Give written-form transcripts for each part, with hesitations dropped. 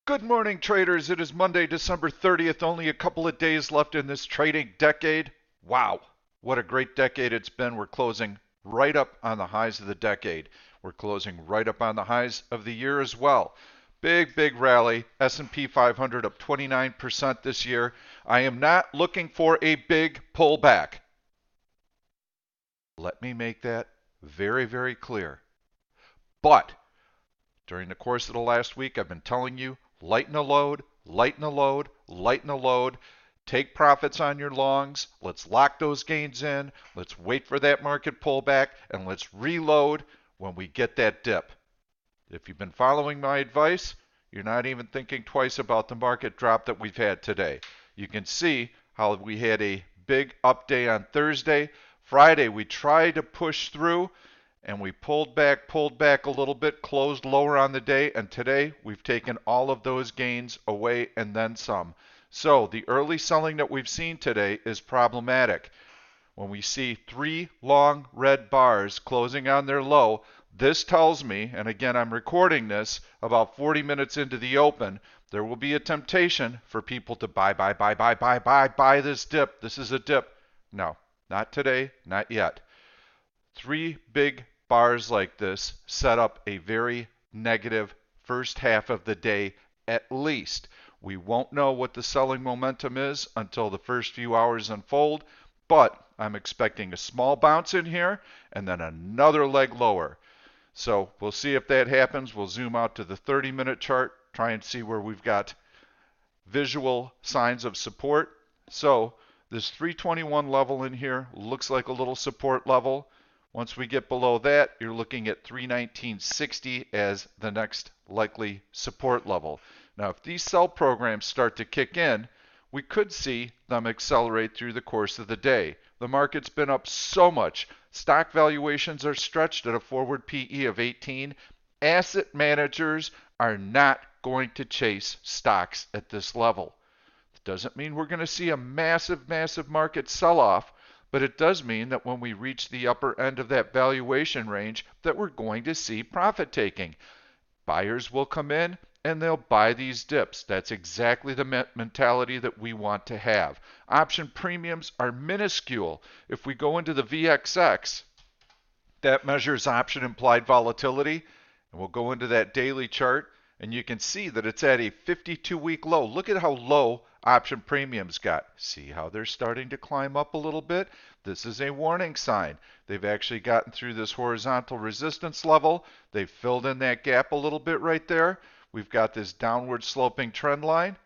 Good morning, traders. It is Monday, December 30th. Only a couple of days left in this trading decade. Wow, what a great decade it's been. We're closing right up on the highs of the decade. We're closing right up on the highs of the year as well. Big rally. S&P 500 up 29% this year. I am not looking for a big pullback. Let me make that very clear. But during the course of the last week, I've been telling you, lighten the load, lighten the load, lighten the load. Take profits on your longs. Let's lock those gains in. Let's wait for that market pullback, and let's reload when we get that dip. If you've been following my advice, you're not even thinking twice about the market drop that we've had today. You can see how we had a big up day on Thursday. Friday, we tried to push through, and we pulled back a little bit, closed lower on the day, and today we've taken all of those gains away and then some. So the early selling that we've seen today is problematic. When we see three long red bars closing on their low, this tells me, and again I'm recording this about 40 minutes into the open, there will be a temptation for people to buy this dip. This is a dip. No, not today, not yet. Three big bars like this set up a very negative first half of the day at least. We won't know what the selling momentum is until the first few hours unfold, but I'm expecting a small bounce in here and then another leg lower. So we'll see if that happens. We'll zoom out to the 30-minute chart, try and see where we've got visual signs of support. So this 321 level in here looks like a little support level. Once we get below that, you're looking at 319.60 as the next likely support level. Now, if these sell programs start to kick in, we could see them accelerate through the course of the day. The market's been up so much. Stock valuations are stretched at a forward PE of 18. Asset managers are not going to chase stocks at this level. It doesn't mean we're going to see a massive market sell-off, but it does mean that when we reach the upper end of that valuation range, that we're going to see profit taking. Buyers will come in and they'll buy these dips. That's exactly the mentality that we want to have. Option premiums are minuscule. If we go into the VXX, that measures option implied volatility, and we'll go into that daily chart, and you can see that it's at a 52-week low. Look at how low option premiums got. See how they're starting to climb up a little bit? This is a warning sign. They've actually gotten through this horizontal resistance level. They've filled in that gap a little bit right there. We've got this downward sloping trend line,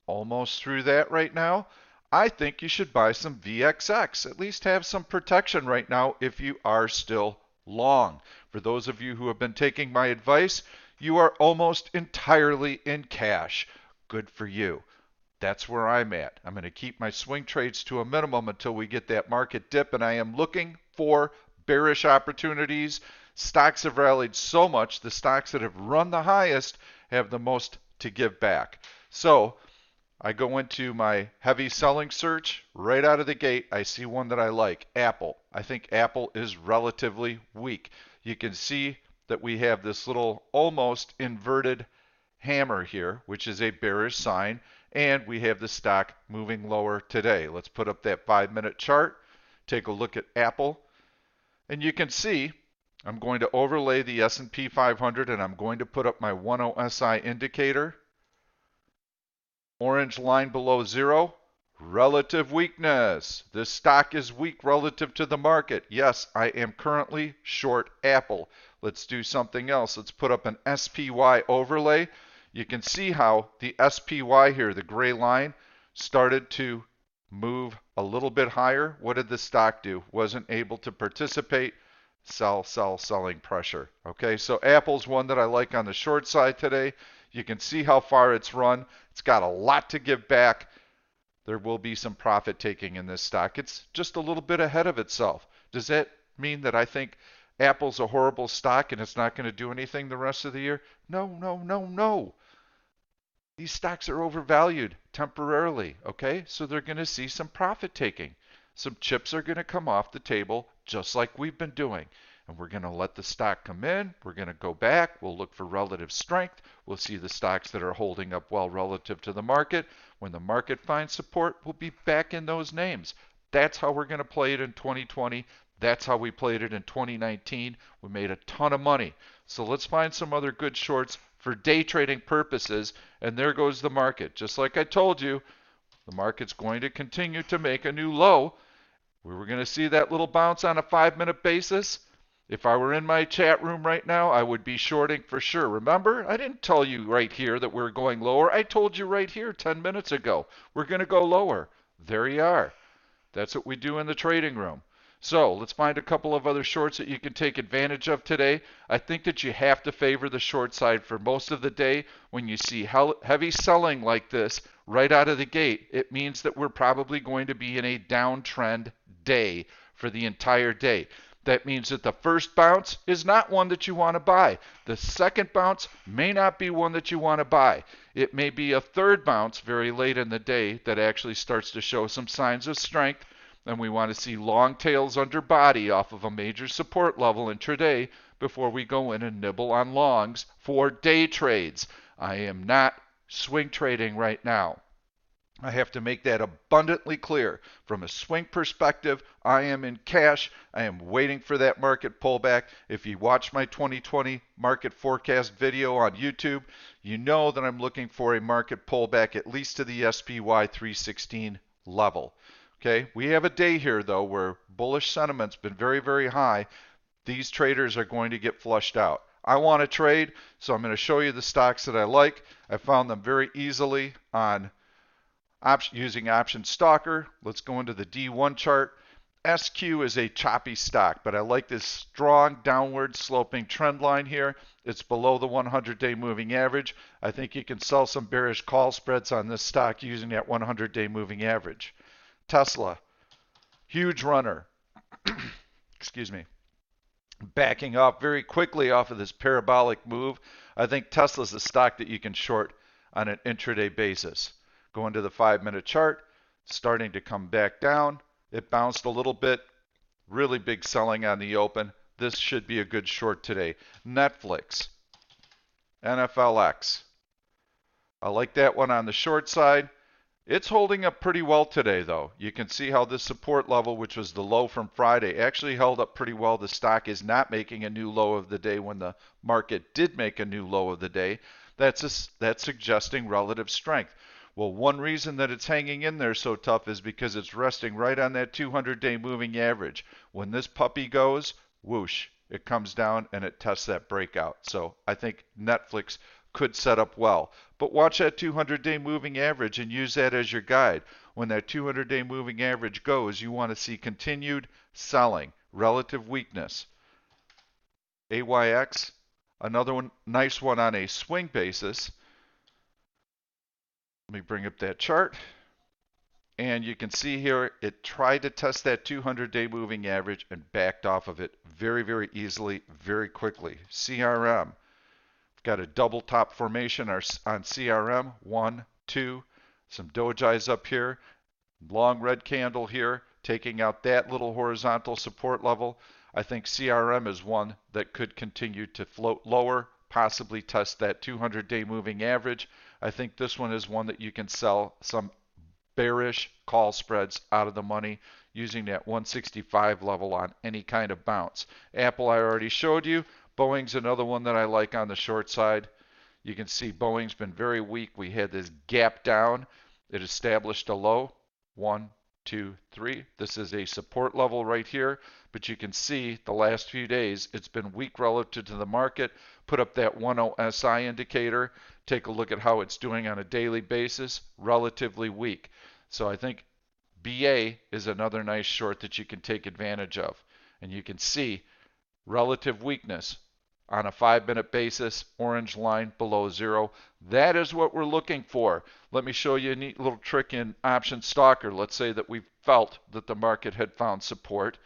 almost through that right now. I think you should buy some VXX, at least have some protection right now if you are still long. For those of you who have been taking my advice, you are almost entirely in cash. Good for you. That's where I'm at. I'm going to keep my swing trades to a minimum until we get that market dip, and I am looking for bearish opportunities. Stocks have rallied so much, the stocks that have run the highest have the most to give back. So I go into my heavy selling search. Right out of the gate, I see one that I like, Apple. I think Apple is relatively weak. You can see that we have this little almost inverted hammer here, which is a bearish sign, and we have the stock moving lower today. Let's put up that 5-minute chart, take a look at Apple, and you can see I'm going to overlay the S&P 500, and I'm going to put up my 10 SI indicator. Orange line below zero, relative weakness. This stock is weak relative to the market. Yes, I am currently short Apple. Let's do something else. Let's put up an SPY overlay. You can see how the SPY here, the gray line, started to move a little bit higher. What did the stock do? Wasn't able to participate. Selling pressure. Okay, so Apple's one that I like on the short side today. You can see how far it's run. It's got a lot to give back. There will be some profit taking in this stock. It's just a little bit ahead of itself. Does that mean that I think Apple's a horrible stock and it's not going to do anything the rest of the year? No. These stocks are overvalued temporarily, okay? So they're going to see some profit taking. Some chips are going to come off the table just like we've been doing. and we're going to let the stock come in. We're going to go back. We'll look for relative strength. We'll see the stocks that are holding up well relative to the market. When the market finds support, we'll be back in those names. That's how we're going to play it in 2020. That's how we played it in 2019. We made a ton of money. So let's find some other good shorts for day trading purposes. And there goes the market. Just like I told you, the market's going to continue to make a new low. We were going to see that little bounce on a 5-minute basis. If I were in my chat room right now, I would be shorting for sure. Remember, I didn't tell you right here that we're going lower. I told you right here 10 minutes ago, we're going to go lower. There you are. That's what we do in the trading room. So let's find a couple of other shorts that you can take advantage of today. I think that you have to favor the short side for most of the day. When you see heavy selling like this right out of the gate, it means that we're probably going to be in a downtrend day for the entire day. That means that the first bounce is not one that you want to buy. The second bounce may not be one that you want to buy. It may be a third bounce very late in the day that actually starts to show some signs of strength. And we want to see long tails under body off of a major support level intraday before we go in and nibble on longs for day trades. I am not swing trading right now. I have to make that abundantly clear. From a swing perspective, I am in cash. I am waiting for that market pullback. If you watch my 2020 market forecast video on YouTube, you know that I'm looking for a market pullback at least to the SPY 316 level. Okay, we have a day here though where bullish sentiment's been very, very high. These traders are going to get flushed out. I want to trade, so I'm going to show you the stocks that I like. I found them very easily on using Option Stalker. Let's go into the D1 chart. SQ is a choppy stock, but I like this strong downward sloping trend line here. It's below the 100-day moving average. I think you can sell some bearish call spreads on this stock using that 100-day moving average. Tesla, huge runner. Excuse me. Backing up very quickly off of this parabolic move. I think Tesla's a stock that you can short on an intraday basis. Going to the 5-minute chart, starting to come back down. It bounced a little bit. Really big selling on the open. This should be a good short today. Netflix, NFLX. I like that one on the short side. It's holding up pretty well today, though. You can see how this support level, which was the low from Friday, actually held up pretty well. The stock is not making a new low of the day when the market did make a new low of the day. That's suggesting relative strength. Well, one reason that it's hanging in there so tough is because it's resting right on that 200-day moving average. When this puppy goes, whoosh, it comes down and it tests that breakout. So I think Netflix could set up well. But watch that 200-day moving average and use that as your guide. When that 200-day moving average goes, you want to see continued selling, relative weakness. AYX, another one, nice one on a swing basis. Let me bring up that chart. And you can see here, it tried to test that 200-day moving average and backed off of it very, very easily, very quickly. CRM. Got a double top formation on CRM, 1, 2, some dojis up here, long red candle here, taking out that little horizontal support level. I think CRM is one that could continue to float lower, possibly test that 200-day moving average. I think this one is one that you can sell some bearish call spreads out of the money using that 165 level on any kind of bounce. Apple I already showed you. Boeing's another one that I like on the short side. You can see Boeing's been very weak. We had this gap down. It established a low. 1, 2, 3. This is a support level right here. But you can see the last few days it's been weak relative to the market. Put up that 10 SI indicator. Take a look at how it's doing on a daily basis. Relatively weak. So I think BA is another nice short that you can take advantage of. And you can see relative weakness on a 5-minute basis, orange line below zero. That is what we're looking for. Let me show you a neat little trick in Option Stalker. Let's say that we felt that the market had found support.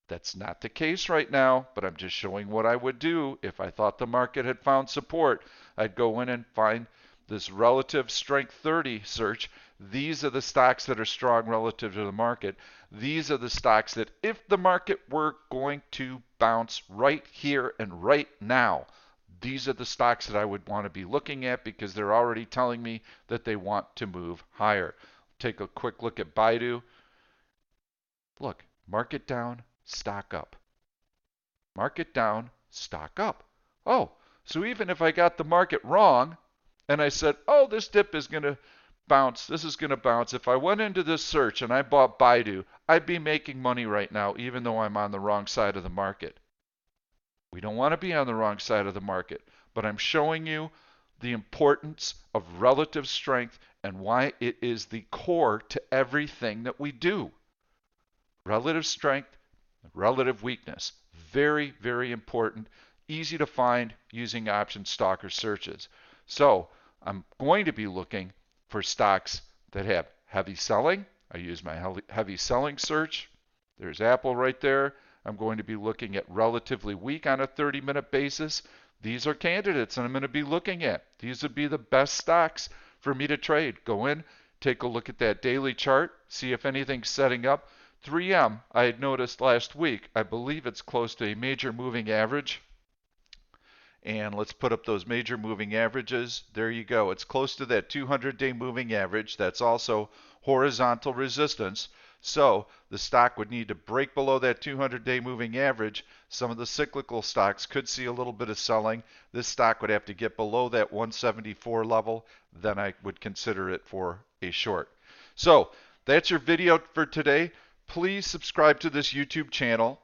That's not the case right now, but I'm just showing what I would do if I thought the market had found support. I'd go in and find this relative strength 30 search. These are the stocks that are strong relative to the market. These are the stocks that if the market were going to bounce right here and right now. These are the stocks that I would want to be looking at because they're already telling me that they want to move higher. Take a quick look at Baidu. Look, market down, stock up. Market down, stock up. Oh, so even if I got the market wrong and I said, oh, this dip is going to bounce, this is going to bounce. If I went into this search and I bought Baidu, I'd be making money right now even though I'm on the wrong side of the market. We don't want to be on the wrong side of the market, but I'm showing you the importance of relative strength and why it is the core to everything that we do. Relative strength, relative weakness. Very, very important. Easy to find using Option Stalker searches. So I'm going to be looking for stocks that have heavy selling. I use my heavy selling search. There's Apple right there. I'm going to be looking at relatively weak on a 30-minute basis. These are candidates and I'm going to be looking at. These would be the best stocks for me to trade. Go in, take a look at that daily chart, see if anything's setting up. 3M, I had noticed last week, I believe it's close to a major moving average. And let's put up those major moving averages. There you go. It's close to that 200-day moving average. That's also horizontal resistance. So the stock would need to break below that 200-day moving average. Some of the cyclical stocks could see a little bit of selling. This stock would have to get below that 174 level. Then I would consider it for a short. So that's your video for today. Please subscribe to this YouTube channel.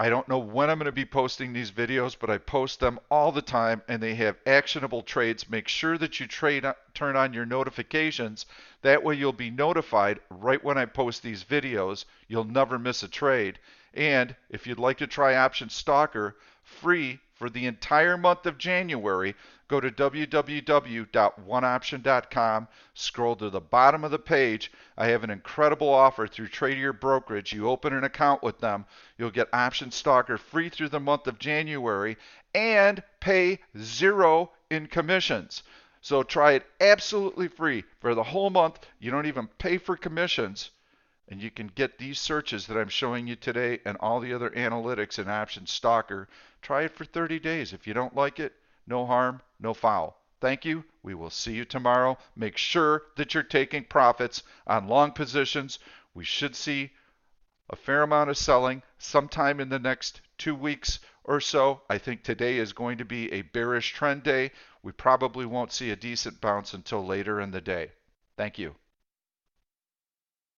I don't know when I'm going to be posting these videos, but I post them all the time and they have actionable trades. Make sure that you turn on your notifications. That way you'll be notified right when I post these videos. You'll never miss a trade. And if you'd like to try Option Stalker free for the entire month of January, go to www.oneoption.com, scroll to the bottom of the page. I have an incredible offer through Tradier Brokerage. You open an account with them, you'll get Option Stalker free through the month of January and pay $0 in commissions. So try it absolutely free for the whole month. You don't even pay for commissions. And you can get these searches that I'm showing you today and all the other analytics in Option Stalker. Try it for 30 days. If you don't like it, no harm, no foul. Thank you. We will see you tomorrow. Make sure that you're taking profits on long positions. We should see a fair amount of selling sometime in the next 2 weeks or so. I think today is going to be a bearish trend day. We probably won't see a decent bounce until later in the day. Thank you.